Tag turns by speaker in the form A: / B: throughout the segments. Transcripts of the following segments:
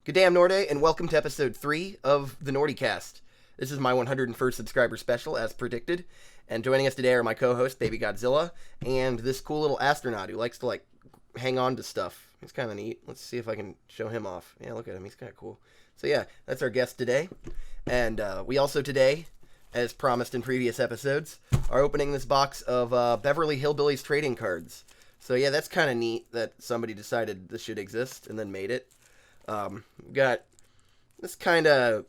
A: Good day, I'm Nordey, and welcome to episode 3 of the Nordeycast. This is my 101st subscriber special, as predicted, and joining us today are my co-host, Baby Godzilla, and this cool little astronaut who likes to, hang on to stuff. He's kind of neat. Let's see if I can show him off. Yeah, look at him. He's kind of cool. So yeah, that's our guest today. And we also today, as promised in previous episodes, are opening this box of Beverly Hillbillies Trading Cards. So yeah, that's kind of neat that somebody decided this should exist and then made it. We've got this kind of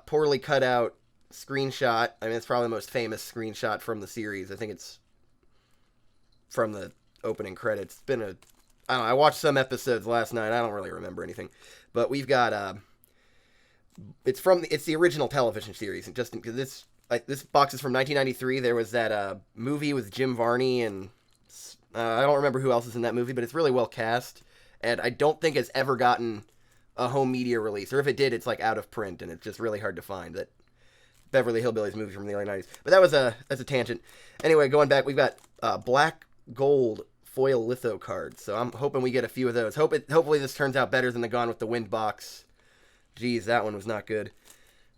A: poorly cut out screenshot. I mean, it's probably the most famous screenshot from the series. I think it's from the opening credits. It's been I don't know, I watched some episodes last night. I don't really remember anything. But we've got, it's the original television series. And just because this box is from 1993. There was that movie with Jim Varney, and I don't remember who else is in that movie, but it's really well cast. And I don't think it's ever gotten a home media release. Or if it did, it's out of print, and it's just really hard to find. That Beverly Hillbillies movie from the early 90s. But that's a tangent. Anyway, going back, we've got black gold foil litho cards. So I'm hoping we get a few of those. Hopefully this turns out better than the Gone with the Wind box. Geez, that one was not good.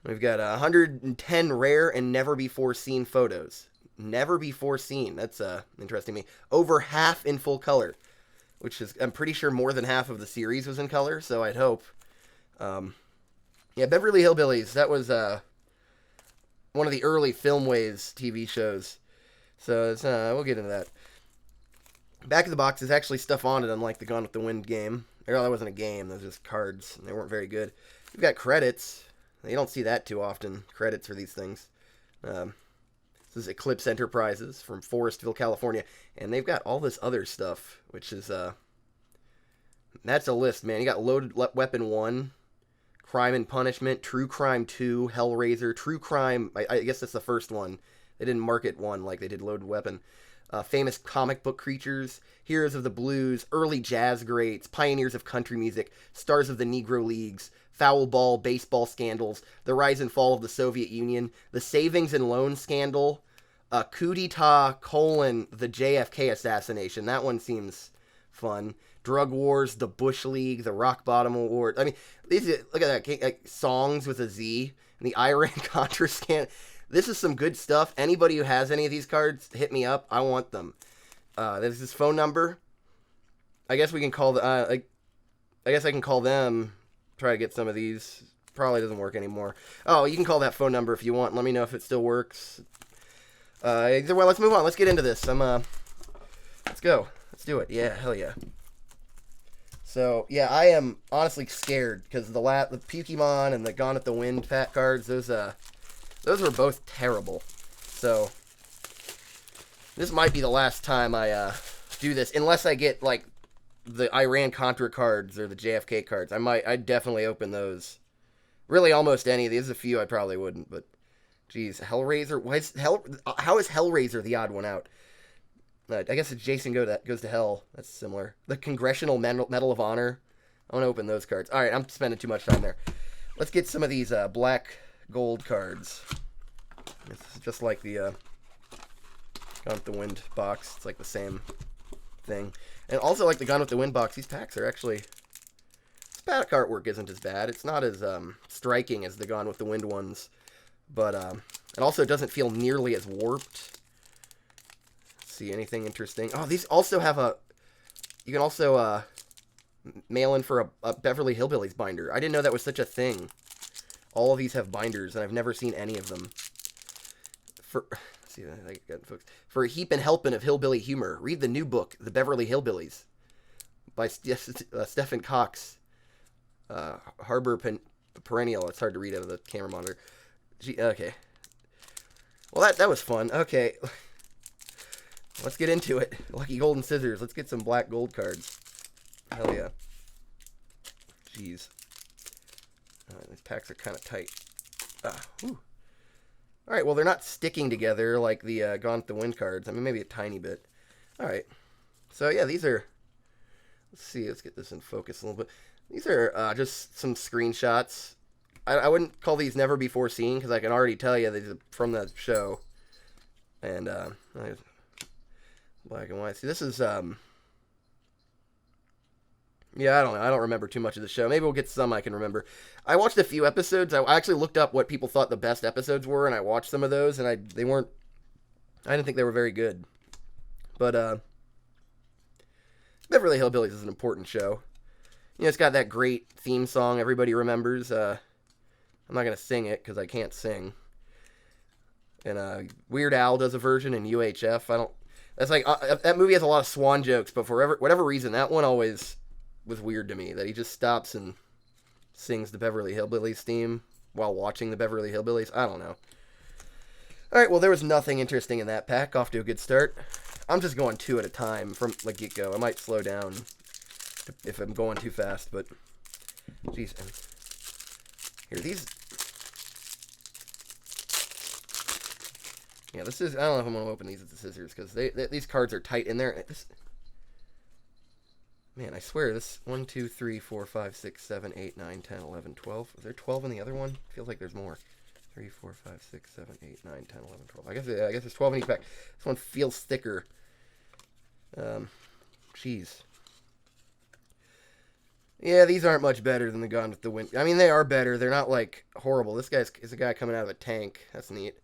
A: We've got 110 rare and never before seen photos. Never before seen. That's interesting to me. Over half in full color, which is, I'm pretty sure, more than half of the series was in color, so I'd hope. Yeah, Beverly Hillbillies, that was one of the early Filmways TV shows. So we'll get into that. Back of the box is actually stuff on it, unlike the Gone with the Wind game. Or, that wasn't a game, those were just cards, and they weren't very good. We've got credits. You don't see that too often, credits for these things. This is Eclipse Enterprises from Forestville, California. And they've got all this other stuff, which is, that's a list, man. You got Loaded Weapon 1, Crime and Punishment, True Crime 2, Hellraiser, True Crime, I guess that's the first one. They didn't market one like they did Loaded Weapon. Famous comic book creatures, Heroes of the Blues, early jazz greats, pioneers of country music, stars of the Negro Leagues, foul ball baseball scandals, the rise and fall of the Soviet Union, the savings and loan scandal, coup d'etat, the JFK assassination. That one seems fun. Drug wars, the Bush League, the Rock Bottom Award. I mean, look at that, songs with a Z, and the Iran-Contra scandal. This is some good stuff. Anybody who has any of these cards, hit me up. I want them. There's this phone number. I guess we can call I guess I can call them. Try to get some of these. Probably doesn't work anymore. Oh, you can call that phone number if you want. Let me know if it still works. Either way, let's move on. Let's get into this. Let's go. Let's do it. Yeah, hell yeah. So, yeah, I am honestly scared because the Pokemon and the Gone with the Wind fat cards, those were both terrible. So, this might be the last time I do this, unless I get, the Iran-Contra cards or the JFK cards. I'd definitely open those. Really, almost any of these. There's a few I probably wouldn't, but, geez, Hellraiser. How is Hellraiser the odd one out? I guess it's Jason Goes to Hell. That's similar. The Congressional Medal of Honor. I want to open those cards. All right, I'm spending too much time there. Let's get some of these black gold cards. It's just like the Gone with the Wind box. It's like the same thing. And also like the Gone with the Wind box, these packs are actually... This pack artwork isn't as bad. It's not as striking as the Gone with the Wind ones. But it also doesn't feel nearly as warped. Let's see, anything interesting? Oh, these also have you can also mail in for a Beverly Hillbillies binder. I didn't know that was such a thing. All of these have binders, and I've never seen any of them. For a heap and helping of hillbilly humor, read the new book, The Beverly Hillbillies, by Stephen Cox. Harbor Perennial. It's hard to read out of the camera monitor. Okay. Well, that was fun. Okay. Let's get into it. Lucky Golden Scissors. Let's get some black gold cards. Hell yeah. Jeez. These packs are kind of tight. Alright, well, they're not sticking together like the Gone with the Wind cards. I mean, maybe a tiny bit. Alright. So, yeah, these are... Let's see. Let's get this in focus a little bit. These are just some screenshots. I wouldn't call these never before seen, because I can already tell you these are from the show. And, black and white. See, this is, Yeah, I don't know. I don't remember too much of the show. Maybe we'll get some I can remember. I watched a few episodes. I actually looked up what people thought the best episodes were, and I watched some of those, and they weren't. I didn't think they were very good. But Beverly Hillbillies is an important show. You know, it's got that great theme song everybody remembers. I'm not gonna sing it because I can't sing. And Weird Al does a version in UHF. I don't. That's like that movie has a lot of swan jokes, but for whatever reason, that one always was weird to me. That he just stops and sings the Beverly Hillbillies theme while watching the Beverly Hillbillies. I don't know. All right, well, there was nothing interesting in that pack. Off to a good start. I'm just going 2 at a time from the get-go. I might slow down if I'm going too fast, but jeez. Here, these. Yeah, this is. I don't know if I'm gonna open these with the scissors because these cards are tight in there. Man, I swear this 1, 2, 3, 4, 5, 6, 7, 8, 9, 10, 11, 12. Is there 12 in the other one? Feels like there's more. 3, 4, 5, 6, 7, 8, 9, 10, 11, 12. I guess there's 12 in each pack. This one feels thicker. Jeez. Yeah, these aren't much better than the Gone with the Wind. I mean, they are better. They're not like horrible. This is a guy coming out of a tank. That's neat.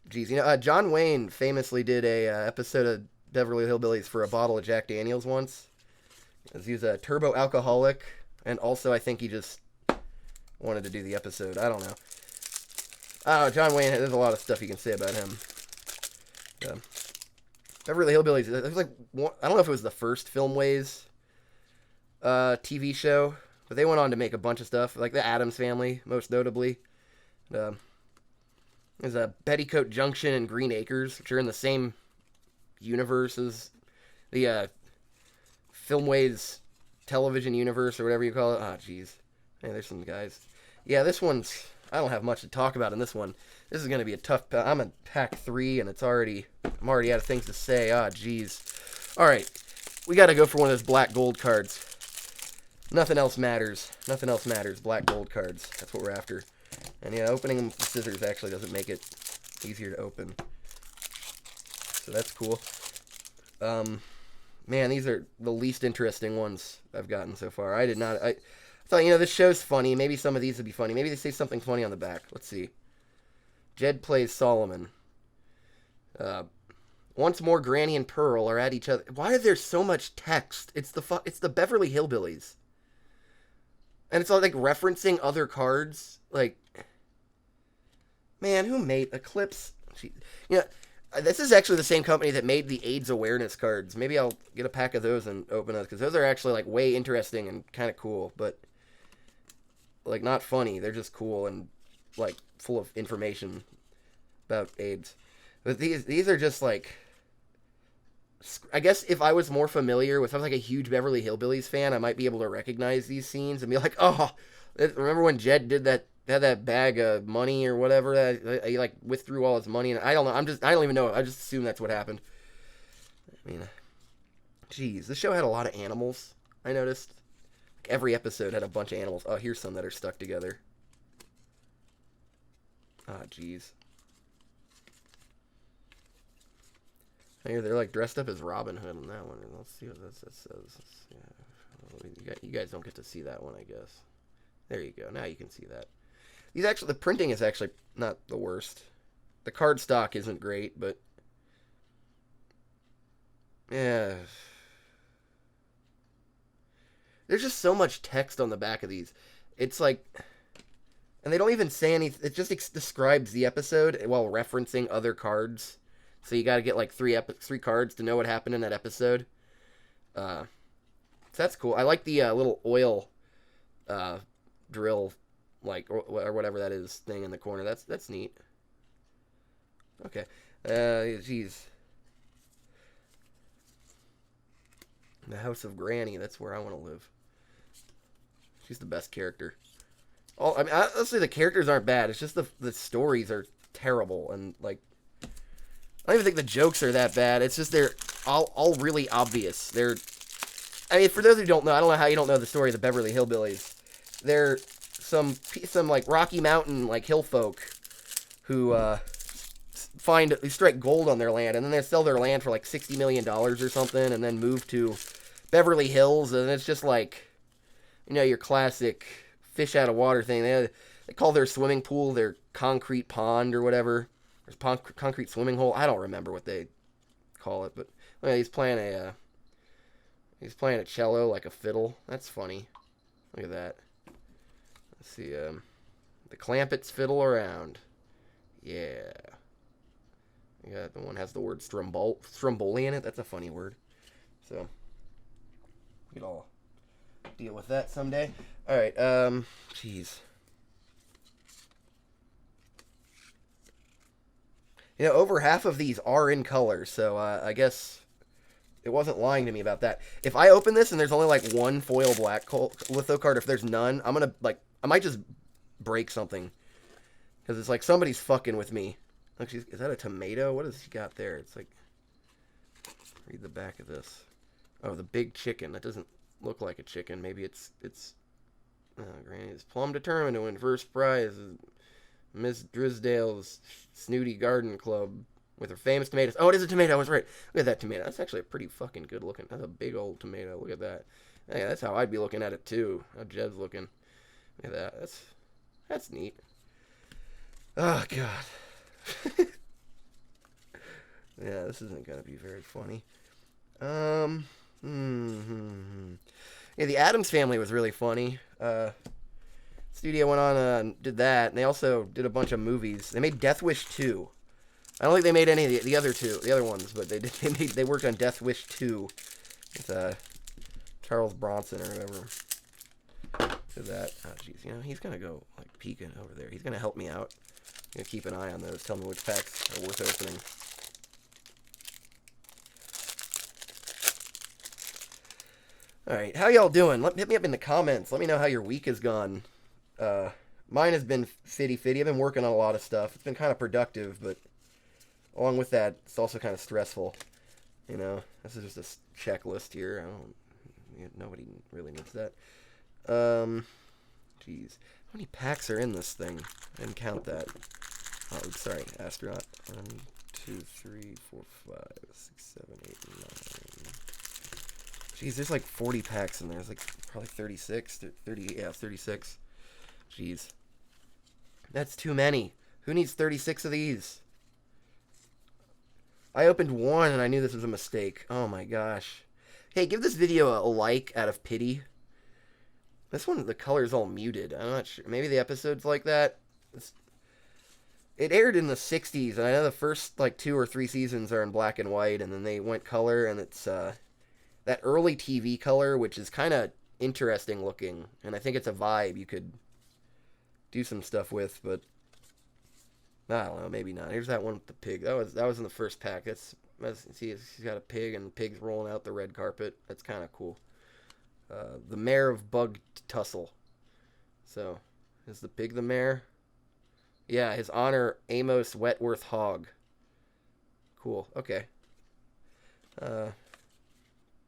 A: Geez, you know, John Wayne famously did a episode of Beverly Hillbillies for a bottle of Jack Daniels once. He was a turbo alcoholic, and also I think he just wanted to do the episode. I don't know. John Wayne, there's a lot of stuff you can say about him. Beverly Hillbillies, it was like, I don't know if it was the first Filmways TV show, but they went on to make a bunch of stuff, like the Addams Family, most notably. There's a Petticoat Junction and Green Acres, which are in the same universe as the Filmways television universe, or whatever you call it. Ah, jeez. Hey, there's some guys. Yeah, this one's... I don't have much to talk about in this one. This is going to be a tough... I'm in pack 3, and I'm already out of things to say. Ah, jeez. All right. We got to go for one of those black gold cards. Nothing else matters. Nothing else matters. Black gold cards. That's what we're after. And yeah, opening them with scissors actually doesn't make it easier to open. So that's cool. Man, these are the least interesting ones I've gotten so far. I thought, you know, this show's funny. Maybe some of these would be funny. Maybe they say something funny on the back. Let's see. Jed plays Solomon. Once more, Granny and Pearl are at each other. Why is there so much text? It's the Beverly Hillbillies. And it's all like referencing other cards. Like, man, who made Eclipse? You know, this is actually the same company that made the AIDS awareness cards. Maybe I'll get a pack of those and open those, because those are actually like way interesting and kind of cool, but like not funny. They're just cool and like full of information about AIDS. But these are just like, I guess if I was more familiar with, if I was like a huge Beverly Hillbillies fan, I might be able to recognize these scenes and be like, oh, remember when Jed did that? Had that bag of money or whatever that he like withdrew all his money, and I don't know. I don't even know. I just assume that's what happened. I mean, geez, this show had a lot of animals. I noticed like every episode had a bunch of animals. Oh, here's some that are stuck together. Ah, geez. Here they're like dressed up as Robin Hood on that one. Let's see what that says. Yeah, you guys don't get to see that one, I guess. There you go. Now you can see that. The printing is actually not the worst. The card stock isn't great, but yeah. There's just so much text on the back of these. It's like, and they don't even say anything. It just describes the episode while referencing other cards. So you got to get like three cards to know what happened in that episode. So that's cool. I like the little oil drill, like or whatever that is, thing in the corner. That's neat. Okay. Jeez. The House of Granny. That's where I want to live. She's the best character. Oh, I mean, honestly, the characters aren't bad. It's just the stories are terrible, and like, I don't even think the jokes are that bad. It's just they're all really obvious. I mean, for those who don't know, I don't know how you don't know the story of the Beverly Hillbillies. They're some like Rocky Mountain like hill folk who strike gold on their land, and then they sell their land for like $60 million or something, and then move to Beverly Hills, and it's just like, your classic fish out of water thing. They call their swimming pool their concrete pond or whatever. There's concrete swimming hole. I don't remember what they call it, but he's playing a cello like a fiddle. That's funny. Look at that. Let's see. The Clampets fiddle around. Yeah. Yeah, the one has the word Stromboli in it. That's a funny word. So, we can all deal with that someday. All right. Jeez. Over half of these are in color, so I guess it wasn't lying to me about that. If I open this and there's only like one foil black litho card, if there's none, I might just break something. Because it's like somebody's fucking with me. Look, is that a tomato? What has he got there? It's like, read the back of this. Oh, the big chicken. That doesn't look like a chicken. Maybe it's Granny is plumb determined to win first prize. Miss Drisdale's Snooty Garden Club with her famous tomatoes. Oh, it is a tomato. I was right. Look at that tomato. That's actually a pretty fucking good looking. That's a big old tomato. Look at that. Yeah, that's how I'd be looking at it too. How Jed's looking. Look at that. That's neat. Oh god. Yeah, this isn't gonna be very funny. Yeah, the Addams Family was really funny. Studio went on and did that, and they also did a bunch of movies. They made Death Wish 2. I don't think they made any of the other ones, but they worked on Death Wish 2 with Charles Bronson or whoever. Did that. Oh jeez, he's gonna go like peeking over there. He's gonna help me out. I'm gonna keep an eye on those. Tell me which packs are worth opening. Alright, how y'all doing? Hit me up in the comments. Let me know how your week has gone. Mine has been fitty-fitty. I've been working on a lot of stuff. It's been kind of productive, but along with that, it's also kind of stressful. This is just a checklist here. Nobody really needs that. Jeez. How many packs are in this thing? I didn't count that. Oh, oops, sorry. Astronaut. 1, 2, 3, 4, 5, 6, 7, 8, 9. Jeez, there's like 40 packs in there. There's like probably 36, 30, yeah, 36. Jeez. That's too many. Who needs 36 of these? I opened one and I knew this was a mistake. Oh my gosh. Hey, give this video a like out of pity. This one, the color's all muted. I'm not sure. Maybe the episode's like that. It aired in the 60s, and I know the first, 2 or 3 seasons are in black and white, and then they went color, and it's, that early TV color, which is kind of interesting looking, and I think it's a vibe you could do some stuff with, but I don't know, maybe not. Here's that one with the pig. That was in the first pack. See, he's got a pig, and the pig's rolling out the red carpet. That's kind of cool. The mayor of Bug Tussle. So, is the pig the mayor? Yeah, his honor, Amos Wetworth Hogg. Cool, okay.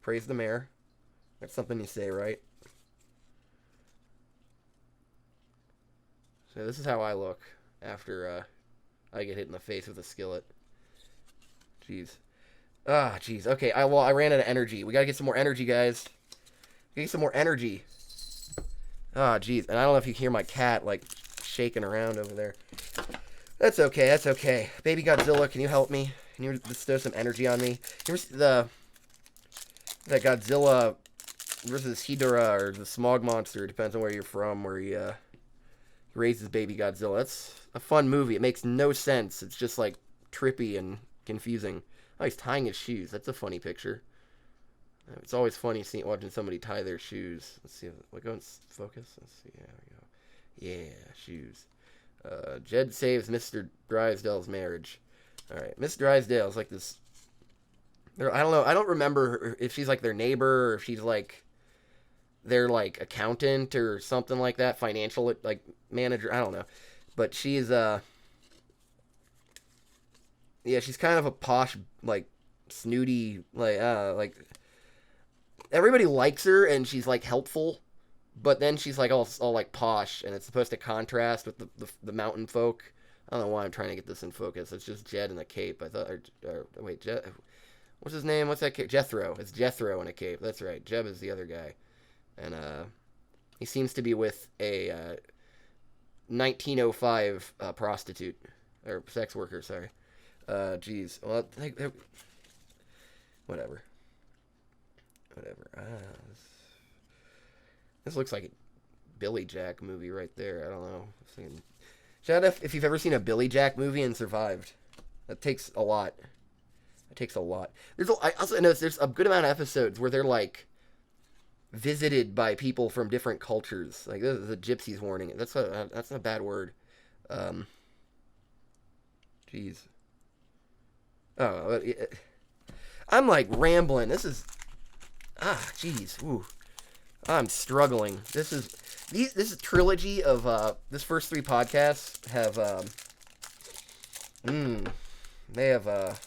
A: Praise the mayor. That's something you say, right? So this is how I look after I get hit in the face with a skillet. Jeez. Jeez. Okay, I ran out of energy. We gotta get some more energy, guys. Get some more energy. Jeez. And I don't know if you can hear my cat, shaking around over there. That's okay, that's okay. Baby Godzilla, can you help me? Can you bestow some energy on me? You ever see that Godzilla versus Hedorah, or the Smog Monster, depends on where you're from, where he raises baby Godzilla. That's a fun movie. It makes no sense. It's just, trippy and confusing. Oh, he's tying his shoes. That's a funny picture. It's always funny watching somebody tie their shoes. Let's see. Go and focus. Let's see. There we go. Yeah, shoes. Jed saves Mr. Drysdale's marriage. Alright, Miss Drysdale's like this... I don't know. I don't remember if she's their neighbor, or if she's their accountant or something like that. Financial manager. I don't know. But she's yeah, she's kind of a posh, snooty, everybody likes her, and she's helpful, but then she's all posh, and it's supposed to contrast with the mountain folk. I don't know why I'm trying to get this in focus. It's just Jed in the cape. I thought, wait, Jed, What's his name? What's that cape? Jethro. It's Jethro in a cape. That's right. Jeb is the other guy. And he seems to be with a 1905 prostitute. Or sex worker, sorry. Geez. Well, whatever. This looks like a Billy Jack movie right there. I don't know. Shout out if you've ever seen a Billy Jack movie and survived. That takes a lot. I also noticed there's a good amount of episodes where they're like visited by people from different cultures. Like this is a gypsy's warning. That's a bad word. Jeez. Oh, I'm like rambling. This is jeez. Ooh. I'm struggling. This is a trilogy of this first 3 podcasts have they have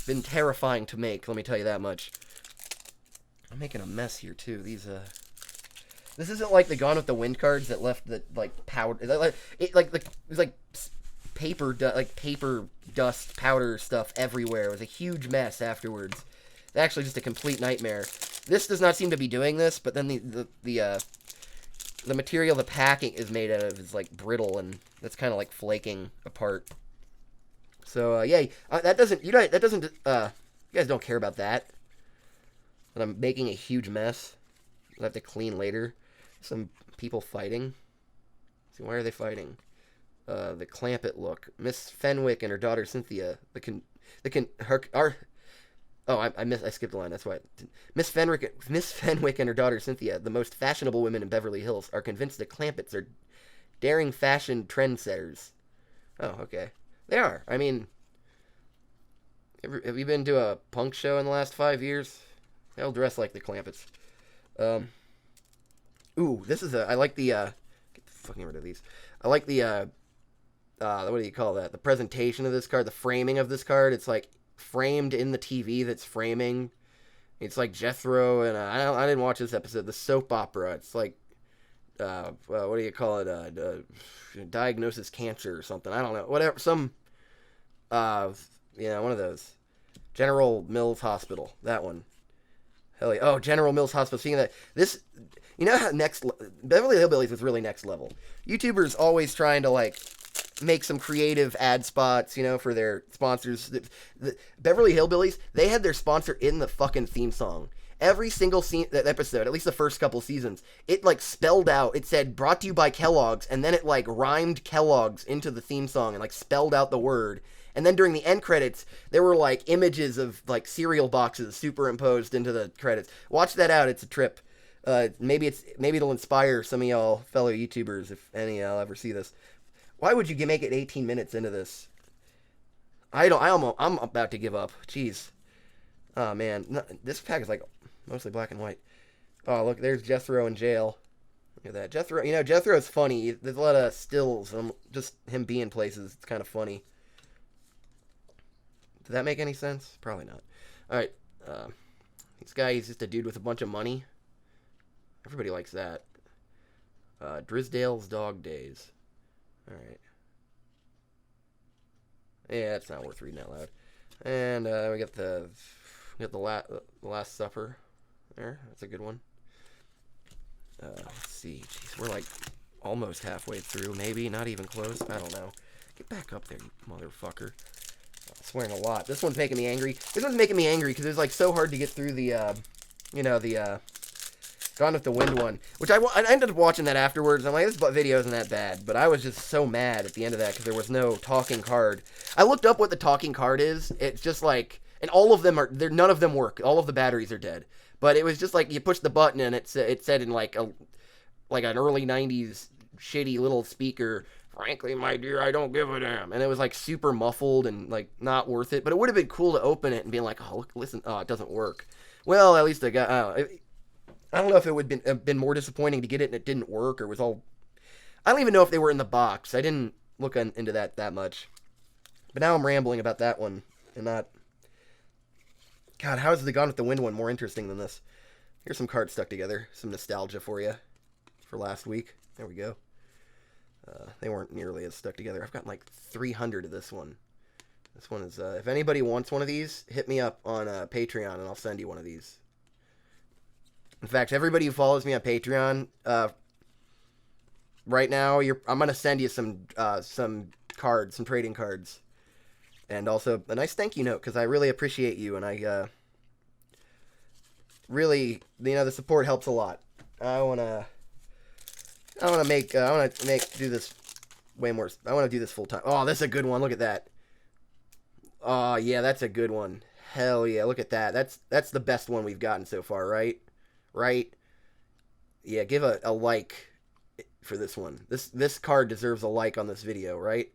A: been terrifying to make, let me tell you that much. I'm making a mess here too. This isn't like the Gone with the Wind cards that left the like powder it was like paper dust powder stuff everywhere. It was a huge mess afterwards. Actually just a complete nightmare. This does not seem to be doing this, but then the material the packing is made out of is like brittle and that's kind of like flaking apart. So yeah, that doesn't you guys don't care about that. That I'm making a huge mess. I'll have to clean later. Some people fighting. See, why are they fighting? The Clampett look. Miss Fenwick and her daughter Cynthia. I skipped a line. That's why. Miss Fenwick and her daughter Cynthia, the most fashionable women in Beverly Hills, are convinced the Clampetts are daring fashion trendsetters. Oh, okay. They are. I mean, have you been to a punk show in the last 5 years? They'll dress like the Clampetts. Ooh, this is I like the, get the fucking rid of these. I like the, what do you call that? The presentation of this card, the framing of this card. It's like framed in the TV that's framing. It's like Jethro, and I didn't watch this episode. The soap opera. It's like, what do you call it? Diagnosis cancer or something. I don't know. Whatever. Some, one of those. General Mills Hospital. That one. Hell yeah. Oh, General Mills Hospital. Seeing that. This, how Beverly Hillbillies was really next level. YouTubers always trying to, like, make some creative ad spots, for their sponsors. The Beverly Hillbillies, they had their sponsor in the fucking theme song. Every single episode, at least the first couple seasons, it like spelled out, it said brought to you by Kellogg's, and then it like rhymed Kellogg's into the theme song and like spelled out the word. And then during the end credits, there were like images of like cereal boxes superimposed into the credits. Watch that out, it's a trip. Maybe it'll inspire some of y'all fellow YouTubers, if any of y'all ever see this. Why would you make it 18 minutes into this? I'm about to give up. Jeez. Oh, man. This pack is, like, mostly black and white. Oh, look, there's Jethro in jail. Look at that. Jethro's funny. There's a lot of stills. Just him being places. It's kind of funny. Does that make any sense? Probably not. All right. This guy, he's just a dude with a bunch of money. Everybody likes that. Drisdale's Dog Days. All right. Yeah, it's not worth reading out loud. And we got the Last Supper. There, that's a good one. Let's see. Jeez, we're like almost halfway through. Maybe not even close. I don't know. Get back up there, you motherfucker. I'm swearing a lot. This one's making me angry. This one's making me angry because it was like so hard to get through the Gone with the Wind one, which I ended up watching that afterwards. I'm like, this video isn't that bad, but I was just so mad at the end of that because there was no talking card. I looked up what the talking card is. It's just like, and all of them none of them work. All of the batteries are dead. But it was just like you push the button and it said in like an early '90s shitty little speaker, "Frankly, my dear, I don't give a damn," and it was like super muffled and like not worth it. But it would have been cool to open it and be like, "Oh, look, listen, it doesn't work." Well, at least I got. I don't know if it would have been more disappointing to get it and it didn't work, or was all... I don't even know if they were in the box. I didn't look into that much. But now I'm rambling about that one, and not... God, how is the Gone with the Wind one more interesting than this? Here's some cards stuck together. Some nostalgia for you. For last week. There we go. They weren't nearly as stuck together. I've got like 300 of this one. This one is, if anybody wants one of these, hit me up on Patreon and I'll send you one of these. In fact, everybody who follows me on Patreon, right now, I'm going to send you some cards, some trading cards. And also a nice thank you note, because I really appreciate you, and I really, the support helps a lot. I want to do this way more. I want to do this full time. Oh, that's a good one. Look at that. Oh, yeah, that's a good one. Hell yeah, look at that. That's the best one we've gotten so far, right? Right? Yeah, give a like for this one. This card deserves a like on this video, right?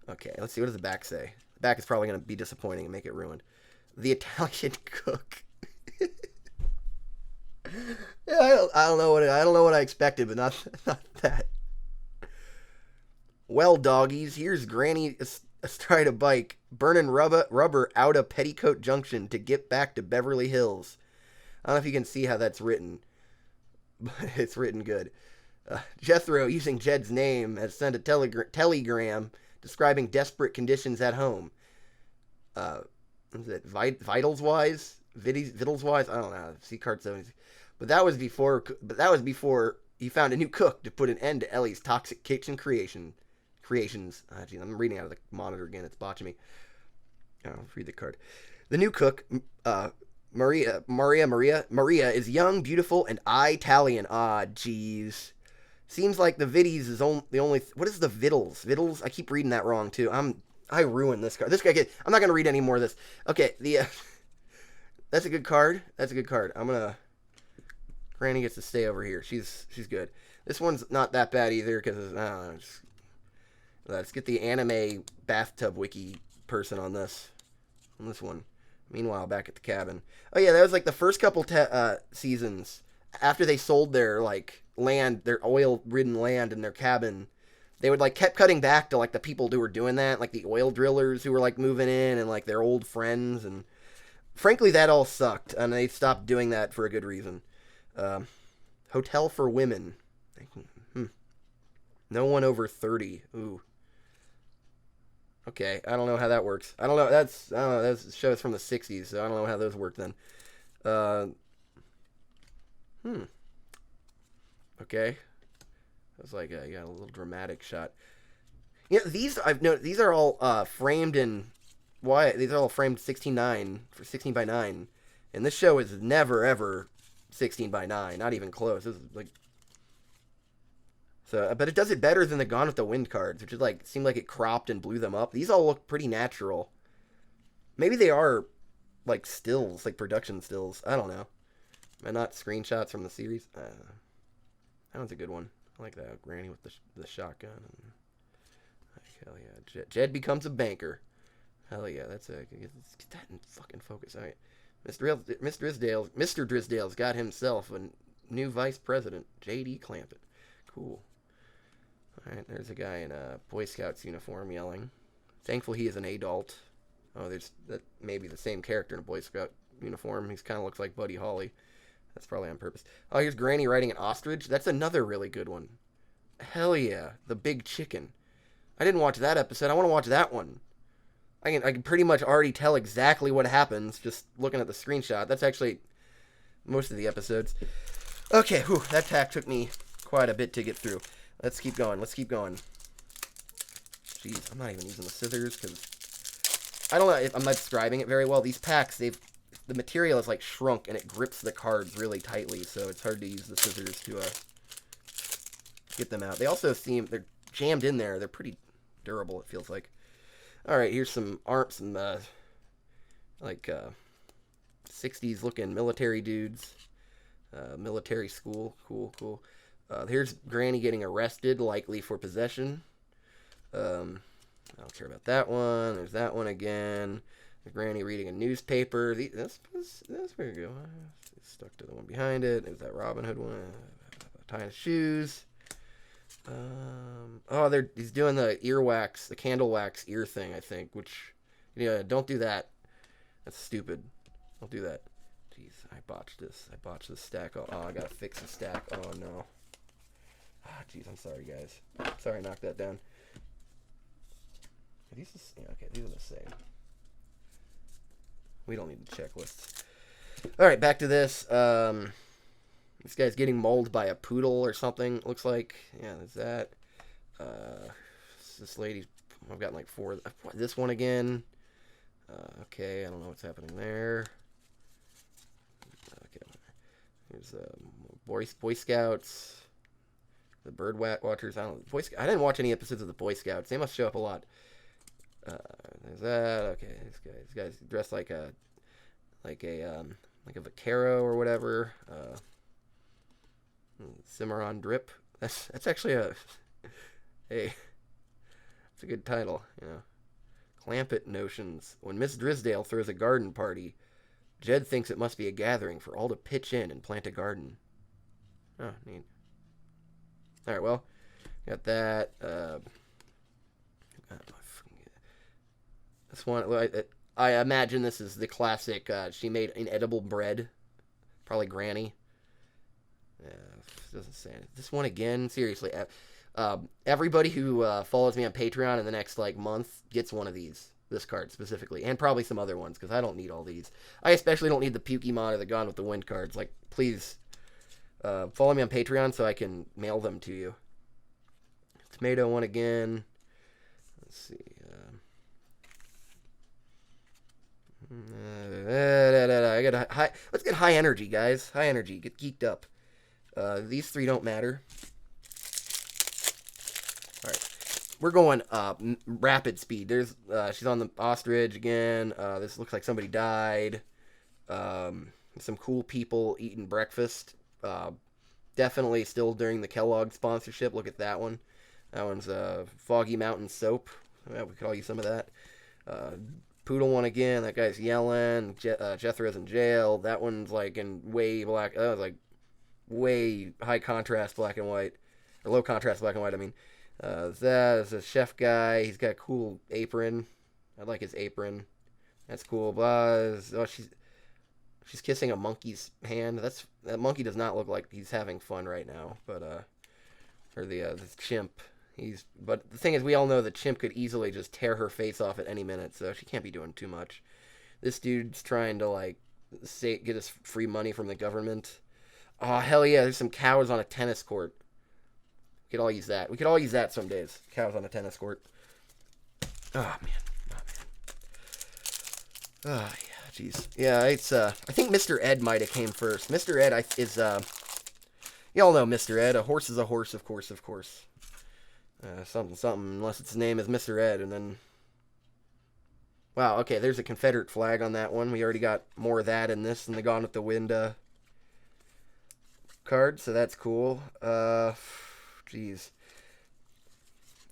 A: Okay, let's see. What does the back say? The back is probably going to be disappointing and make it ruined. The Italian cook. Yeah, I don't know what I expected, but not that. Well, doggies, here's Granny astride a bike, burning rubber out of Petticoat Junction to get back to Beverly Hills. I don't know if you can see how that's written, but it's written good. Jethro, using Jed's name, has sent a telegram describing desperate conditions at home. Is it Vitals wise? Vittles wise? I don't know. See card 70. But that was before he found a new cook to put an end to Ellie's toxic kitchen creations. Geez, I'm reading out of the monitor again. It's botching me. I'll read the card. The new cook, Maria is young, beautiful, and Italian. Ah, jeez. Seems like the Vitties is the only. What is the Vittles? Vittles? I keep reading that wrong too. I ruined this card. I'm not gonna read any more of this. Okay, that's a good card. That's a good card. Granny gets to stay over here. She's good. This one's not that bad either because I don't know. Let's get the anime bathtub wiki person on this one. Meanwhile, back at the cabin. Oh yeah, that was like the first couple seasons after they sold their land, their oil-ridden land in their cabin. They would kept cutting back to the people who were doing that, the oil drillers who were moving in and their old friends, and frankly that all sucked and they stopped doing that for a good reason. Hotel for women. No one over 30. Ooh. Okay, I don't know how that works. I don't know. That show's from the 60s, so I don't know how those work then. Okay. It was you got a little dramatic shot. Yeah, these I've noticed. These are all framed in. Why? These are all framed 16 by 9, and this show is never ever 16 by 9. Not even close. This is So, but it does it better than the Gone with the Wind cards, which is seemed like it cropped and blew them up. These all look pretty natural. Maybe they are stills, production stills. I don't know. And not screenshots from the series. That one's a good one. I like that Granny with the shotgun. Hell yeah, Jed becomes a banker. Hell yeah, let's get that in fucking focus. All right, Mr. Drisdale's got himself a new vice president, J.D. Clampett. Cool. Alright, there's a guy in a Boy Scouts uniform yelling. Thankful he is an adult. Oh, there's that maybe the same character in a Boy Scout uniform. He kind of looks like Buddy Holly. That's probably on purpose. Oh, here's Granny riding an ostrich. That's another really good one. Hell yeah, the big chicken. I didn't watch that episode. I want to watch that one. I can pretty much already tell exactly what happens just looking at the screenshot. That's actually most of the episodes. Okay, whew, that pack took me quite a bit to get through. Let's keep going. Jeez, I'm not even using the scissors because I don't know if I'm not describing it very well. These packs, the material is shrunk and it grips the cards really tightly, so it's hard to use the scissors to get them out. They also they're jammed in there. They're pretty durable, it feels like. All right, here's some 60s looking military dudes. Military school. Cool. Here's Granny getting arrested, likely for possession. I don't care about that one. There's that one again. Granny reading a newspaper. That's where you go. It's stuck to the one behind it. There's that Robin Hood one. Tying his shoes. He's doing the earwax, the candle wax ear thing, I think, which, don't do that. That's stupid. Don't do that. Jeez, I botched this. Stack. Oh, I gotta fix the stack. Oh, no. Jeez, I'm sorry, guys. Sorry I knocked that down. Are these okay, these are the same. We don't need checklists. Alright, back to this. This guy's getting mauled by a poodle or something, looks like. Yeah, there's that. This lady, I've gotten like 4. This one again. Okay, I don't know what's happening there. Okay, here's Boy Scouts, the Bird Watchers. I don't know. I didn't watch any episodes of the Boy Scouts. They must show up a lot. There's that. Okay, this guy's dressed like a vaquero or whatever. Cimarron Drip. That's actually hey, it's a good title, you know. Clampett notions. When Miss Drisdale throws a garden party, Jed thinks it must be a gathering for all to pitch in and plant a garden. Oh, neat. Alright, well, got that. This one, I imagine this is the classic, she made inedible bread. Probably Granny. Doesn't say it. This one again, seriously. Everybody who follows me on Patreon in the next month gets one of these. This card specifically, and probably some other ones because I don't need all these. I especially don't need the Pukemon or the Gone with the Wind cards. Please follow me on Patreon so I can mail them to you. Tomato one again. Let's see. I got a high. Let's get high energy, guys. High energy. Get geeked up. These 3 don't matter. All right, we're going rapid speed. There's she's on the ostrich again. This looks like somebody died. Some cool people eating breakfast. Definitely still during the Kellogg sponsorship. Look at that one. That one's Foggy Mountain Soap. Yeah, we could all use some of that. Poodle one again. That guy's yelling. Jethro's in jail. That one's in way black. That was way high contrast black and white, or low contrast black and white. I mean, that is a chef guy. He's got a cool apron. I like his apron. That's cool. She's kissing a monkey's hand. That monkey does not look like he's having fun right now. But or the chimp. But the thing is, we all know the chimp could easily just tear her face off at any minute, so she can't be doing too much. This dude's trying to get us free money from the government. Oh hell yeah! There's some cows on a tennis court. We could all use that. We could all use that some days. Cows on a tennis court. Oh man. Oh yeah, jeez. Yeah, it's I think Mr. Ed might have came first. Mr. Ed is y'all know Mr. Ed. A horse is a horse, of course. Something, unless its name is Mr. Ed, and then... Wow, okay, there's a Confederate flag on that one. We already got more of that in this than the Gone with the Wind card, so that's cool. Jeez.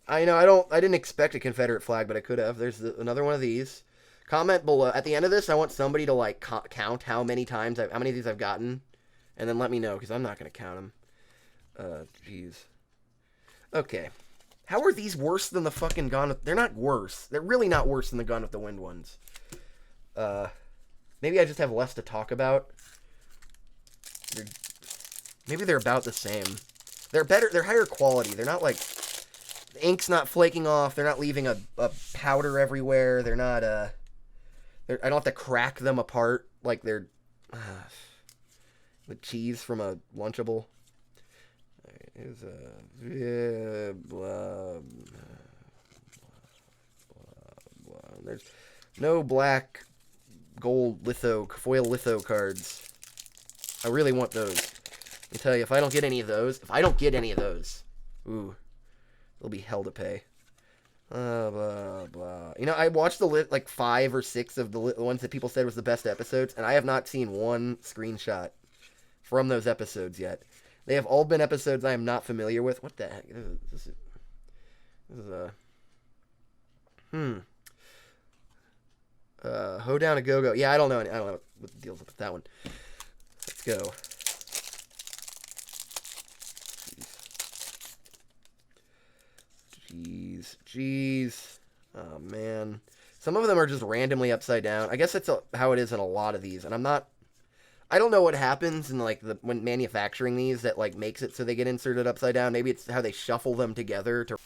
A: I didn't expect a Confederate flag, but I could have. There's another one of these. Comment below. At the end of this, I want somebody to, count how many of these I've gotten, and then let me know, because I'm not going to count them. Jeez. Okay. How are these worse than the fucking Gone with... They're not worse. They're really not worse than the Gone with the Wind ones. Maybe I just have less to talk about. Maybe they're about the same. They're better. They're higher quality. They're not the ink's not flaking off. They're not leaving a powder everywhere. They're not, I don't have to crack them apart like they're... the cheese from a Lunchable. Is blah, there's no black gold foil litho cards. I really want those. Let me tell you, if I don't get any of those, ooh, it'll be hell to pay. Blah blah. I watched the 5 or 6 of the ones that people said was the best episodes, and I have not seen one screenshot from those episodes yet. They have all been episodes I am not familiar with. What the heck? This is Hoedown a Go-Go. Yeah, I don't know what the deal's with that one. Let's go. Jeez. Oh, man. Some of them are just randomly upside down. I guess that's how it is in a lot of these. And I don't know what happens in when manufacturing these that makes it so they get inserted upside down. Maybe it's how they shuffle them together to...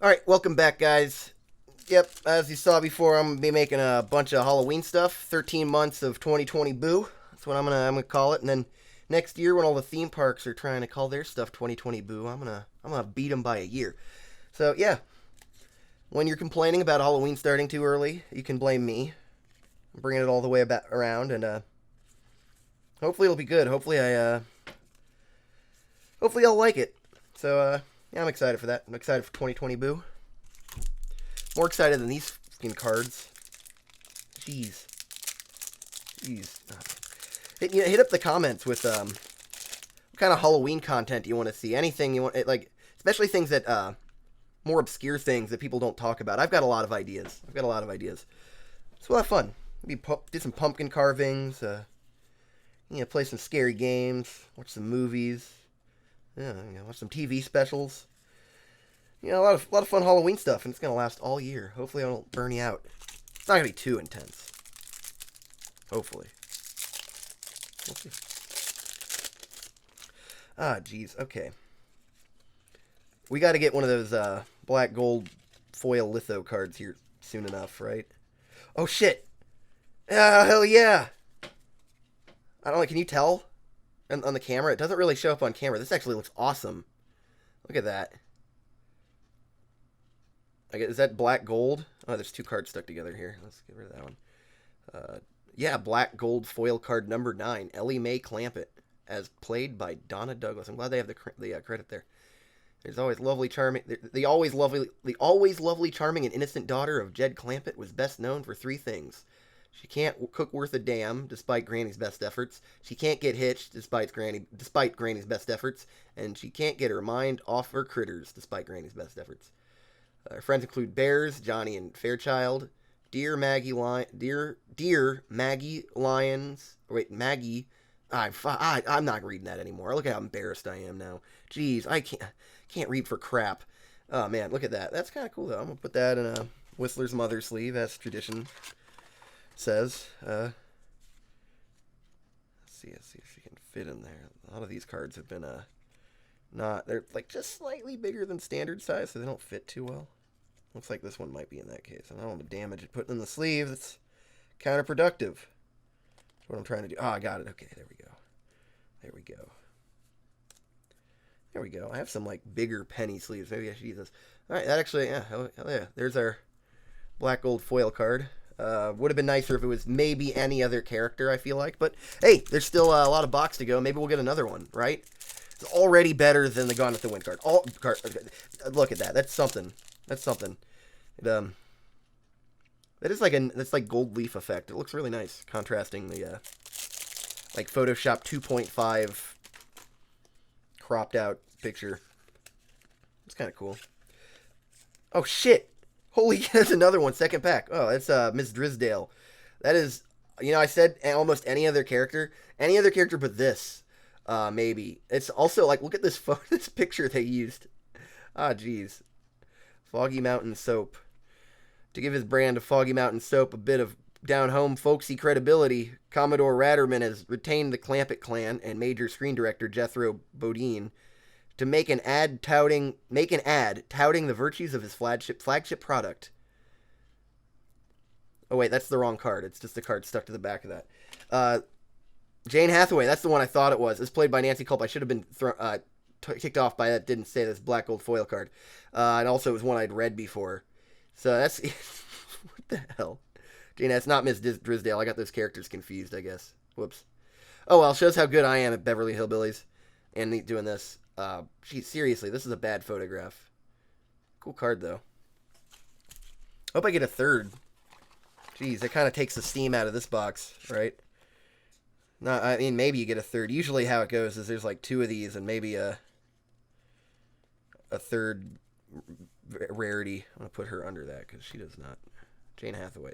A: Alright, welcome back, guys. Yep, as you saw before, I'm going to be making a bunch of Halloween stuff. 13 months of 2020 Boo. That's what I'm gonna call it. And then next year, when all the theme parks are trying to call their stuff 2020 Boo, I'm gonna beat them by a year. So, yeah. When you're complaining about Halloween starting too early, you can blame me. I'm bringing it all the way around, and hopefully it'll be good. Hopefully I'll like it. So, yeah, I'm excited for that. I'm excited for 2020 Boo. More excited than these fucking cards. Jeez. Hit up the comments with what kind of Halloween content you want to see. Anything you want, like, especially things that more obscure things that people don't talk about. I've got a lot of ideas. So we'll have fun. Maybe do some pumpkin carvings. Play some scary games. Watch some movies. Yeah, watch some TV specials. A lot of fun Halloween stuff, and it's gonna last all year. Hopefully, I don't burn you out. It's not gonna be too intense. Hopefully. We'll see. Ah, jeez. Okay. We got to get one of those black gold foil litho cards here soon enough, right? Oh shit! Ah, hell yeah! I don't know. Can you tell on the camera? It doesn't really show up on camera. This actually looks awesome. Look at that. Is that black gold? Oh, there's two cards stuck together here. Let's get rid of that one. Yeah, black gold foil card number 9, Ellie Mae Clampett, as played by Donna Douglas. I'm glad they have the credit there. There's always lovely, charming. The always lovely, charming, and innocent daughter of Jed Clampett was best known for 3 things. She can't cook worth a damn, despite Granny's best efforts. She can't get hitched, despite Granny's best efforts, and she can't get her mind off her critters, despite Granny's best efforts. Her friends include Bears, Johnny and Fairchild, Dear Maggie Lyons. Maggie. I'm not reading that anymore. Look how embarrassed I am now. Jeez, I can't read for crap. Oh man, look at that. That's kind of cool though. I'm gonna put that in a Whistler's mother sleeve, as tradition says. Let's see if she can fit in there. A lot of these cards have been they're like just slightly bigger than standard size, so they don't fit too well. Looks like this one might be in that case. I don't want to damage it putting in the sleeve. That's counterproductive. That's what I'm trying to do. Oh, I got it. Okay, there we go. I have some like bigger penny sleeves. Maybe I should use this. All right, that actually, yeah, hell yeah. There's our black gold foil card. Would have been nicer if it was maybe any other character, I feel like. But hey, there's still a lot of box to go. Maybe we'll get another one, right? It's already better than the Gone with the Wind card. Look at that. That's something. That is that's like gold leaf effect. It looks really nice, contrasting the like Photoshop 2.5 cropped out picture. It's kind of cool. Oh shit! Holy, that's another one. Second pack. Oh, that's Miss Drisdale. That is, I said almost any other character but this. Maybe. It's also like, look at this this picture they used. Ah, jeez. Foggy Mountain Soap. To give his brand of Foggy Mountain Soap a bit of down-home folksy credibility, Commodore Ratterman has retained the Clampett clan and major screen director Jethro Bodine to make an ad touting the virtues of his flagship product. Oh wait, that's the wrong card. It's just the card stuck to the back of that. Jane Hathaway, that's the one I thought it was. It's played by Nancy Culp. I should have been kicked off by that. Didn't say this black gold foil card. And also it was one I'd read before. So that's... what the hell? Jane, that's not Miss Drisdale. I got those characters confused, I guess. Whoops. Oh well, shows how good I am at Beverly Hillbillies. And doing this. Geez, seriously, this is a bad photograph. Cool card, though. Hope I get a third. Jeez, that kind of takes the steam out of this box, right? No, I mean, maybe you get a third. Usually how it goes is there's like 2 of these and maybe a third rarity. I'm going to put her under that because she does not. Jane Hathaway.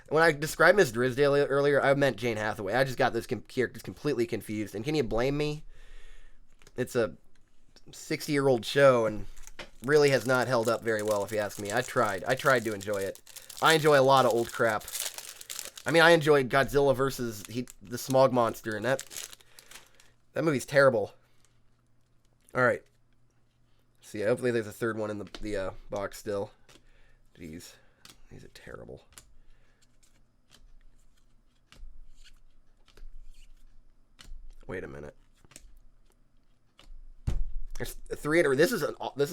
A: When I described Miss Drisdale earlier, I meant Jane Hathaway. I just got those characters completely confused. And can you blame me? It's a 60-year-old show and really has not held up very well, if you ask me. I tried to enjoy it. I enjoy a lot of old crap. I mean, I enjoyed Godzilla versus the Smog Monster, and that movie's terrible. All right. see. Hopefully there's a third one in the box still. Jeez. These are terrible. Wait a minute. There's 300. This is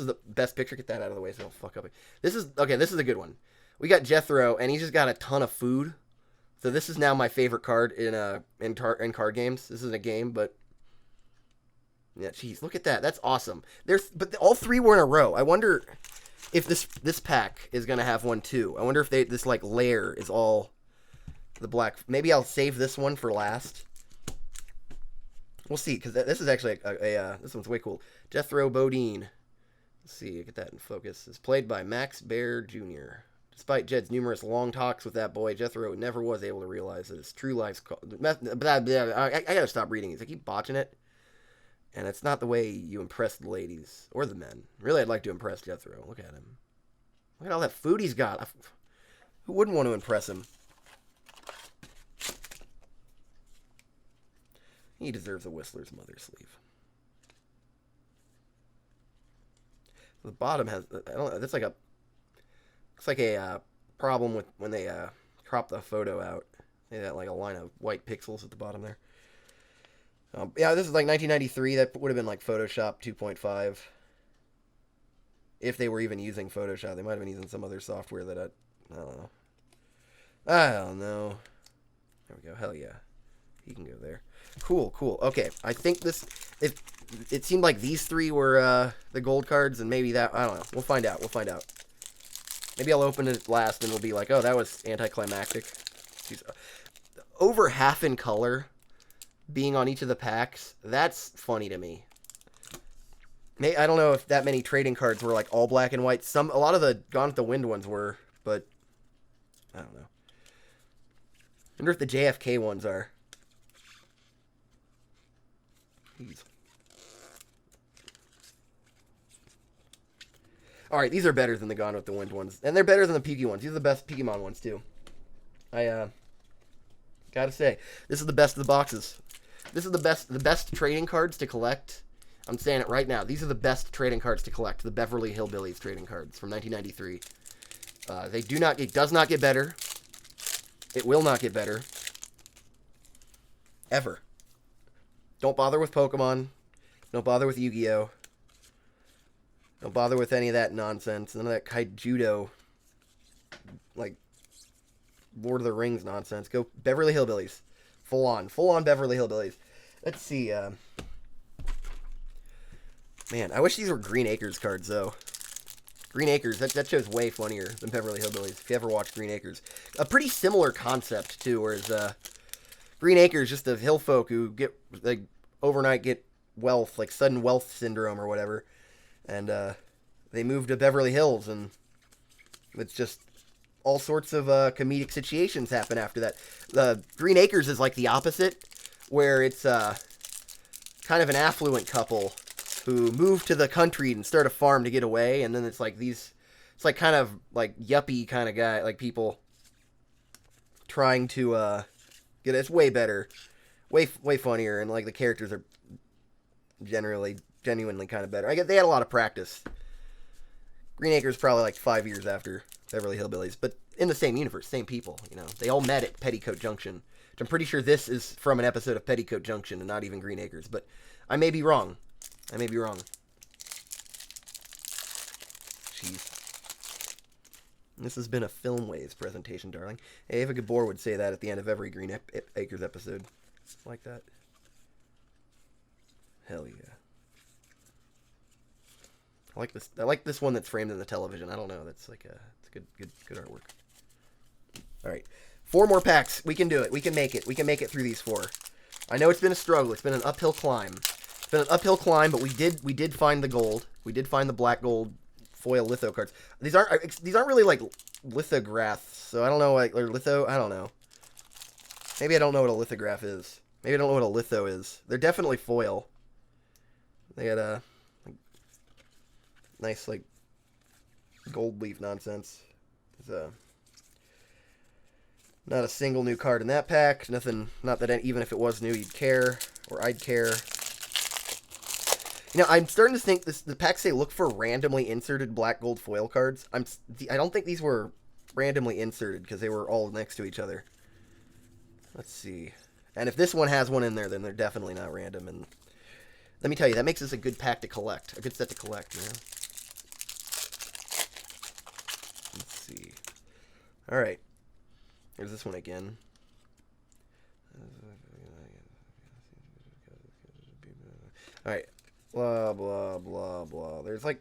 A: the best picture. Get that out of the way so I don't fuck up. This is okay. This is a good one. We got Jethro, and he's just got a ton of food. So this is now my favorite card in card games. This isn't a game, but yeah, jeez, look at that. That's awesome. But all three were in a row. I wonder if this pack is gonna have one too. I wonder if this like layer is all the black. Maybe I'll save this one for last. We'll see, because this is actually this one's way cool. Jethro Bodine. Let's see, get that in focus. It's played by Max Baer Jr. Despite Jed's numerous long talks with that boy, Jethro never was able to realize that his true life's I gotta stop reading these. I keep botching it. And it's not the way you impress the ladies or the men. Really, I'd like to impress Jethro. Look at him. Look at all that food he's got. Who wouldn't want to impress him? He deserves a Whistler's mother sleeve. The bottom has, I don't know, that's like a, looks like a problem with when they crop the photo out. They got like a line of white pixels at the bottom there. Yeah, this is like 1993. That would have been like Photoshop 2.5. If they were even using Photoshop. They might have been using some other software that I don't know. I don't know. There we go. Hell yeah. He can go there. Cool, cool. Okay, I think it seemed like these three were the gold cards, and maybe that, I don't know. We'll find out. We'll find out. Maybe I'll open it last, and we'll be like, oh, that was anticlimactic. Jeez. Over half in color being on each of the packs, that's funny to me. I don't know if that many trading cards were like all black and white. A lot of the Gone with the Wind ones were, but I don't know. I wonder if the JFK ones are. Jeez. Alright, these are better than the Gone with the Wind ones. And they're better than the Pokemon ones. These are the best Pokemon ones, too. I gotta say, this is the best of the boxes. This is the best trading cards to collect. I'm saying it right now. These are the best trading cards to collect. The Beverly Hillbillies trading cards from 1993. It does not get better. It will not get better. Ever. Don't bother with Pokemon. Don't bother with Yu-Gi-Oh! Don't bother with any of that nonsense. None of that Kaijudo, like, Lord of the Rings nonsense. Go Beverly Hillbillies. Full on Beverly Hillbillies. Let's see, man, I wish these were Green Acres cards, though. Green Acres, that show's way funnier than Beverly Hillbillies, if you ever watched Green Acres. A pretty similar concept, too, whereas, Green Acres, just the hill folk who get, like, overnight get wealth, like sudden wealth syndrome or whatever. And, they move to Beverly Hills, and it's just all sorts of, comedic situations happen after that. Green Acres is like the opposite, where it's, kind of an affluent couple who move to the country and start a farm to get away, and then it's like it's like kind of like yuppie kind of guy, like people trying to get it. It's way better, way funnier, and like the characters are genuinely kind of better. They had a lot of practice. Green Acres probably like 5 years after Beverly Hillbillies, but in the same universe, same people. You know, they all met at Petticoat Junction. Which I'm pretty sure this is from an episode of Petticoat Junction and not even Green Acres, but I may be wrong. Jeez. This has been a Filmways presentation, darling. Hey, Ava Gabor would say that at the end of every Green Acres episode. Like that. Hell yeah. I like this one that's framed in the television. I don't know. That's like it's good artwork. All right. 4 more packs. We can do it. We can make it. We can make it through these 4. I know it's been a struggle. It's been an uphill climb. But we did find the gold. We did find the black gold foil litho cards. These aren't really like lithographs. So I don't know, like, or litho. I don't know. Maybe I don't know what a lithograph is. Maybe I don't know what a litho is. They're definitely foil. They had a nice like gold leaf nonsense. There's not a single new card in that pack. Nothing. Not that even if it was new, you'd care or I'd care. You know, I'm starting to think the packs say look for randomly inserted black gold foil cards. I don't think these were randomly inserted because they were all next to each other. Let's see. And if this one has one in there, then they're definitely not random. And let me tell you, that makes this a good pack to collect, a good set to collect. You know? Let's see. All right. There's this one again. All right. Blah, blah, blah, blah. There's, like,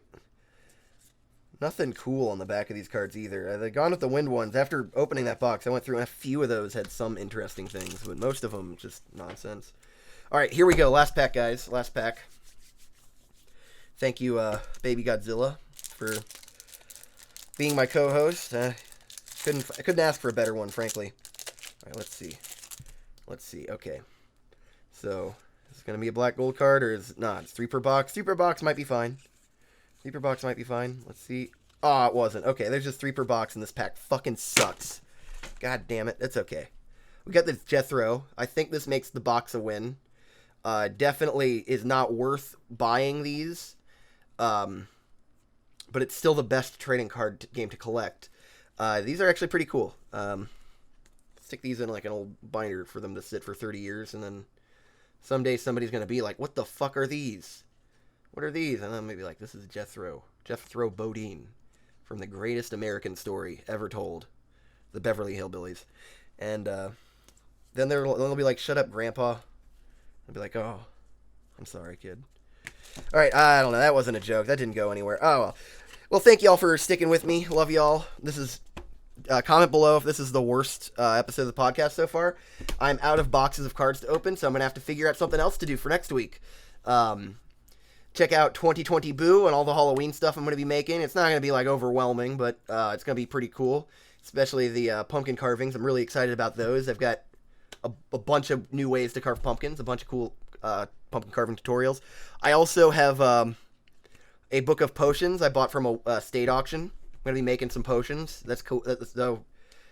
A: nothing cool on the back of these cards either. The Gone with the Wind ones, after opening that box, I went through and a few of those had some interesting things, but most of them just nonsense. All right, here we go. Last pack, guys. Last pack. Thank you, Baby Godzilla, for being my co-host. I couldn't ask for a better one, frankly. All right, let's see. Let's see. Okay. So, is it going to be a black gold card, or is it not? It's 3 per box. 3 per box might be fine. 3 per box might be fine. Let's see. Oh, it wasn't. Okay, there's just 3 per box, and this pack fucking sucks. God damn it. That's okay. We got this Jethro. I think this makes the box a win. Definitely is not worth buying these. But it's still the best trading card game to collect. These are actually pretty cool. Stick these in like an old binder for them to sit for 30 years, and then someday somebody's going to be like, what the fuck are these? What are these? And then maybe like, this is Jethro Bodine from the greatest American story ever told, the Beverly Hillbillies. And then they'll be like, shut up, Grandpa. I'll be like, oh, I'm sorry, kid. All right, I don't know. That wasn't a joke. That didn't go anywhere. Oh, well. Well, thank y'all for sticking with me. Love y'all. This is... comment below if this is the worst episode of the podcast so far. I'm out of boxes of cards to open, so I'm going to have to figure out something else to do for next week. Check out 2020 Boo and all the Halloween stuff I'm going to be making. It's not going to be like overwhelming, but it's going to be pretty cool, especially the pumpkin carvings. I'm really excited about those. I've got a bunch of new ways to carve pumpkins, a bunch of cool pumpkin carving tutorials. I also have a book of potions I bought from a state auction. I'm going to be making some potions. That's cool. So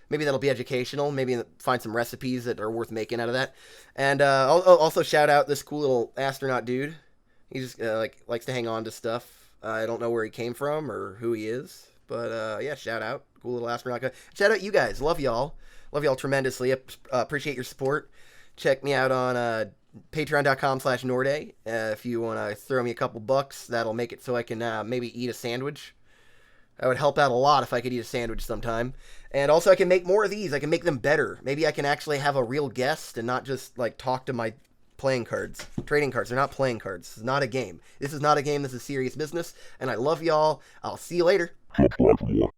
A: maybe that'll be educational. Maybe find some recipes that are worth making out of that. And I'll also shout out this cool little astronaut dude. He just likes to hang on to stuff. I don't know where he came from or who he is. But yeah, shout out. Cool little astronaut guy. Shout out you guys. Love y'all. Love y'all tremendously. Appreciate your support. Check me out on patreon.com/Nordey. If you want to throw me a couple bucks, that'll make it so I can maybe eat a sandwich. That would help out a lot if I could eat a sandwich sometime. And also I can make more of these. I can make them better. Maybe I can actually have a real guest and not just like talk to my playing cards. Trading cards. They're not playing cards. This is not a game. This is not a game. This is serious business. And I love y'all. I'll see you later.